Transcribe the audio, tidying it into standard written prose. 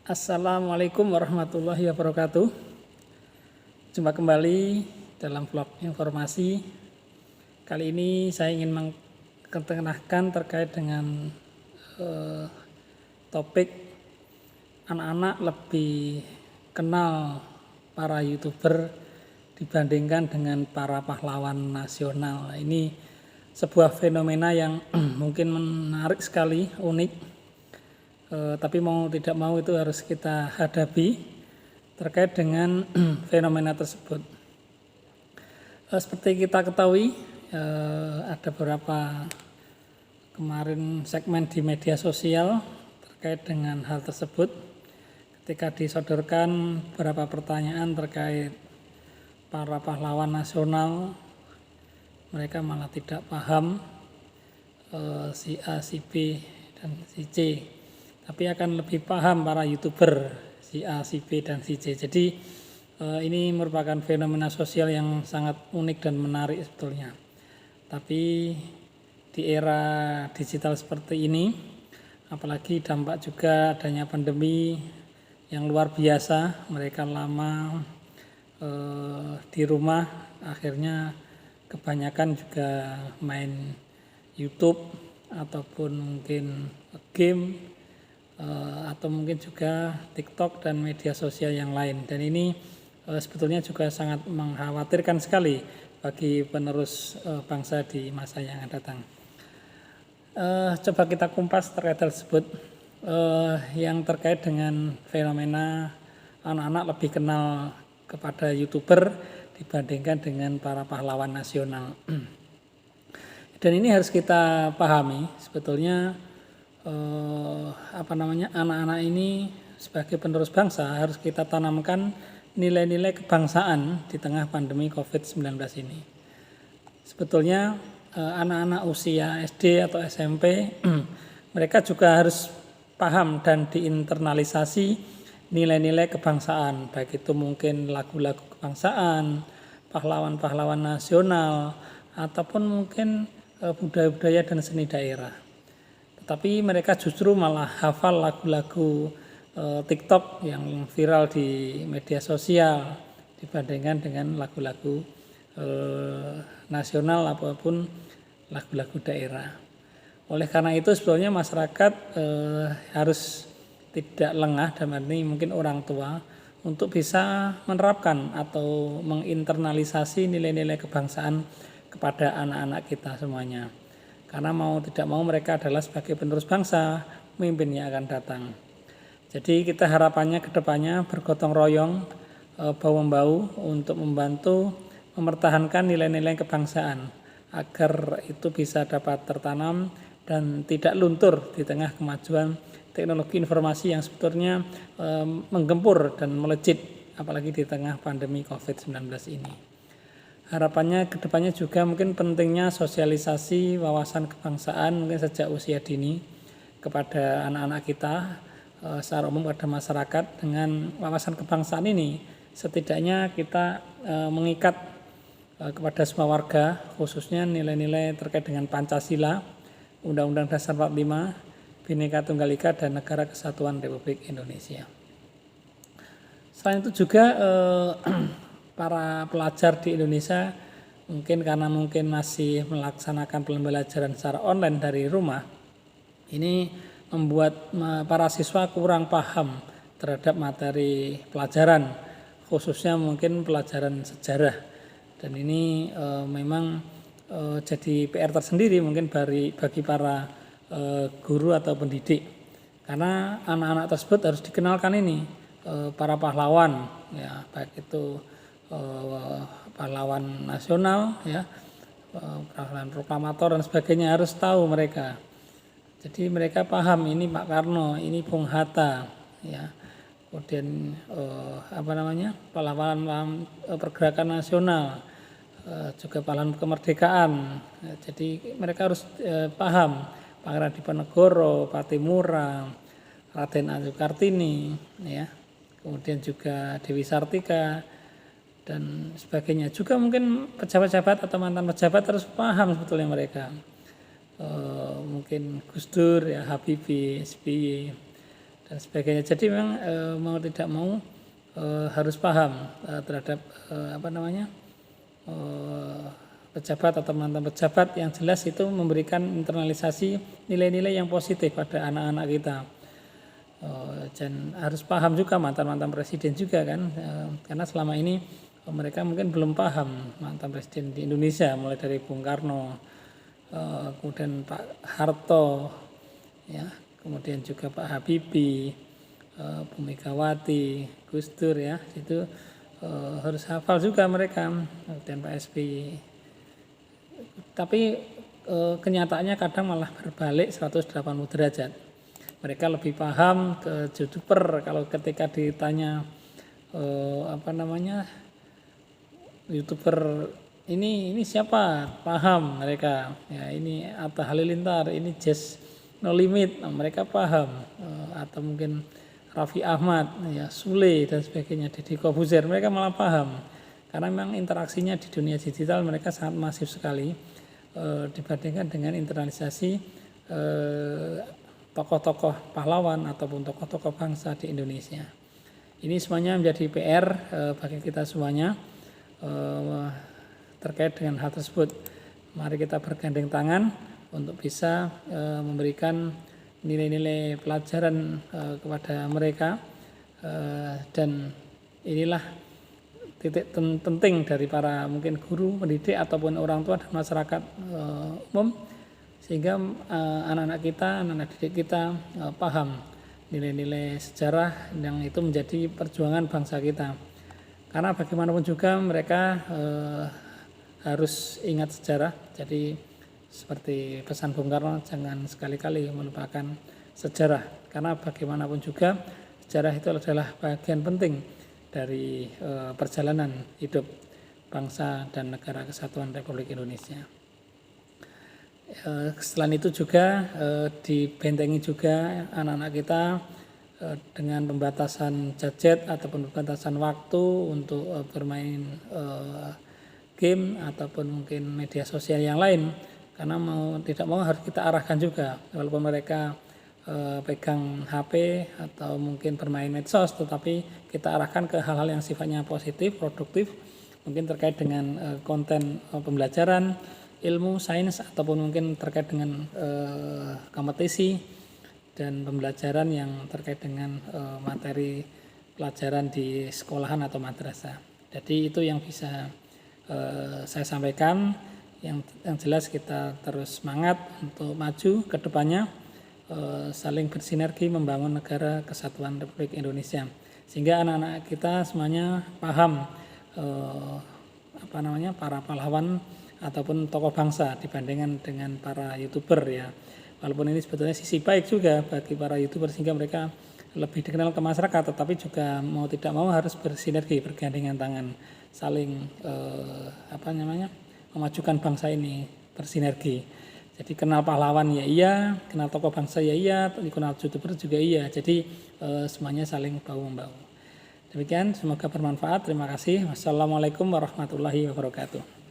Assalamualaikum warahmatullahi wabarakatuh. Jumpa kembali dalam vlog informasi. Kali ini saya ingin mengetengahkan terkait dengan topik anak-anak lebih kenal para YouTuber dibandingkan dengan para pahlawan nasional. Ini sebuah fenomena yang mungkin menarik sekali, unik. Tapi mau tidak mau itu harus kita hadapi terkait dengan fenomena tersebut. Seperti kita ketahui, ada beberapa kemarin segmen di media sosial terkait dengan hal tersebut. Ketika disodorkan beberapa pertanyaan terkait para pahlawan nasional, mereka malah tidak paham si A, si B, dan si C. Tapi akan lebih paham para YouTuber si A, si B, dan si C. Jadi ini merupakan fenomena sosial yang sangat unik dan menarik sebetulnya. Tapi di era digital seperti ini, apalagi dampak juga adanya pandemi yang luar biasa, mereka lama di rumah, akhirnya kebanyakan juga main YouTube ataupun mungkin game, atau mungkin juga TikTok dan media sosial yang lain. Dan ini sebetulnya juga sangat mengkhawatirkan sekali bagi penerus bangsa di masa yang akan datang. Coba kita kumpas terkait hal tersebut, yang terkait dengan fenomena anak-anak lebih kenal kepada YouTuber dibandingkan dengan para pahlawan nasional. Dan ini harus kita pahami sebetulnya, anak-anak ini sebagai penerus bangsa harus kita tanamkan nilai-nilai kebangsaan di tengah pandemi COVID-19 ini. Sebetulnya anak-anak usia SD atau SMP mereka juga harus paham dan diinternalisasi nilai-nilai kebangsaan, baik itu mungkin lagu-lagu kebangsaan, pahlawan-pahlawan nasional, ataupun mungkin budaya-budaya dan seni daerah. Tapi mereka justru malah hafal lagu-lagu TikTok yang viral di media sosial dibandingkan dengan lagu-lagu nasional apapun lagu-lagu daerah. Oleh karena itu sebetulnya masyarakat harus tidak lengah, dan ini mungkin orang tua, untuk bisa menerapkan atau menginternalisasi nilai-nilai kebangsaan kepada anak-anak kita semuanya. Karena mau tidak mau mereka adalah sebagai penerus bangsa, pemimpin yang akan datang. Jadi kita harapannya ke depannya bergotong royong, bahu-membahu untuk membantu mempertahankan nilai-nilai kebangsaan agar itu bisa dapat tertanam dan tidak luntur di tengah kemajuan teknologi informasi yang sebetulnya menggempur dan melejit, apalagi di tengah pandemi COVID-19 ini. Harapannya ke depannya juga mungkin pentingnya sosialisasi wawasan kebangsaan mungkin sejak usia dini kepada anak-anak kita, secara umum pada masyarakat. Dengan wawasan kebangsaan ini setidaknya kita mengikat kepada semua warga, khususnya nilai-nilai terkait dengan Pancasila, Undang-Undang Dasar 45, Bhinneka Tunggal Ika, dan Negara Kesatuan Republik Indonesia. Selain itu juga para pelajar di Indonesia mungkin karena masih melaksanakan pembelajaran secara online dari rumah, ini membuat para siswa kurang paham terhadap materi pelajaran, khususnya mungkin pelajaran sejarah. Dan ini memang jadi PR tersendiri mungkin bagi para guru atau pendidik, karena anak-anak tersebut harus dikenalkan ini para pahlawan, ya, baik itu pahlawan nasional, ya, pahlawan proklamator dan sebagainya, harus tahu mereka. Jadi mereka paham ini Pak Karno, ini Bung Hatta, ya, kemudian pahlawan pergerakan nasional, juga pahlawan kemerdekaan. Jadi mereka harus paham Pangeran Diponegoro, Patimura, Raden Ajeng Kartini, ya, kemudian juga Dewi Sartika dan sebagainya. Juga mungkin pejabat-pejabat atau mantan pejabat harus paham sebetulnya mereka. Mungkin Gus Dur, ya, Habibie, SBY, dan sebagainya. Jadi memang mau tidak mau harus paham terhadap pejabat atau mantan pejabat, yang jelas itu memberikan internalisasi nilai-nilai yang positif pada anak-anak kita. Dan harus paham juga mantan-mantan presiden juga kan, karena selama ini mereka mungkin belum paham mantan presiden di Indonesia, mulai dari Bung Karno, kemudian Pak Harto, ya, kemudian juga Pak Habibie, Bu Megawati, Gus Dur, ya, itu harus hafal juga mereka, dan Pak SBY. Tapi kenyataannya kadang malah berbalik 180 derajat. Mereka lebih paham ke YouTuber. Kalau ketika ditanya YouTuber ini siapa, paham mereka. Ya, ini Atta Halilintar, ini Jazz No Limit, mereka paham. Atau mungkin Raffi Ahmad, ya, Sule dan sebagainya, Deddy Corbuzier, mereka malah paham. Karena memang interaksinya di dunia digital mereka sangat masif sekali dibandingkan dengan internalisasi tokoh-tokoh pahlawan ataupun tokoh-tokoh bangsa di Indonesia. Ini semuanya menjadi PR bagi kita semuanya terkait dengan hal tersebut. Mari kita bergandeng tangan untuk bisa memberikan nilai-nilai pelajaran kepada mereka, dan inilah titik penting dari para mungkin guru, pendidik ataupun orang tua dan masyarakat umum, sehingga anak-anak kita, anak-anak didik kita paham nilai-nilai sejarah yang itu menjadi perjuangan bangsa kita. Karena bagaimanapun juga mereka harus ingat sejarah. Jadi seperti pesan Bung Karno, jangan sekali-kali melupakan sejarah. Karena bagaimanapun juga sejarah itu adalah bagian penting dari perjalanan hidup bangsa dan negara kesatuan Republik Indonesia. Selain itu juga dibentengi juga anak-anak kita dengan pembatasan gadget ataupun pembatasan waktu untuk bermain game ataupun mungkin media sosial yang lain, karena mau tidak mau harus kita arahkan juga, walaupun mereka pegang HP atau mungkin bermain medsos, tetapi kita arahkan ke hal-hal yang sifatnya positif, produktif, mungkin terkait dengan konten pembelajaran, ilmu, sains, ataupun mungkin terkait dengan kompetisi dan pembelajaran yang terkait dengan materi pelajaran di sekolahan atau madrasah. Jadi itu yang bisa saya sampaikan. Yang jelas kita terus semangat untuk maju ke depannya, saling bersinergi membangun negara kesatuan Republik Indonesia, sehingga anak-anak kita semuanya paham para pahlawan ataupun tokoh bangsa dibandingkan dengan para YouTuber, ya. Walaupun ini sebetulnya sisi baik juga bagi para YouTuber sehingga mereka lebih dikenal ke masyarakat, tetapi juga mau tidak mau harus bersinergi, bergandengan tangan, saling memajukan bangsa ini, bersinergi. Jadi kenal pahlawan ya iya, kenal tokoh bangsa ya iya, kenal YouTuber juga iya. Jadi semuanya saling bahu-membahu. Demikian, semoga bermanfaat. Terima kasih. Wassalamualaikum warahmatullahi wabarakatuh.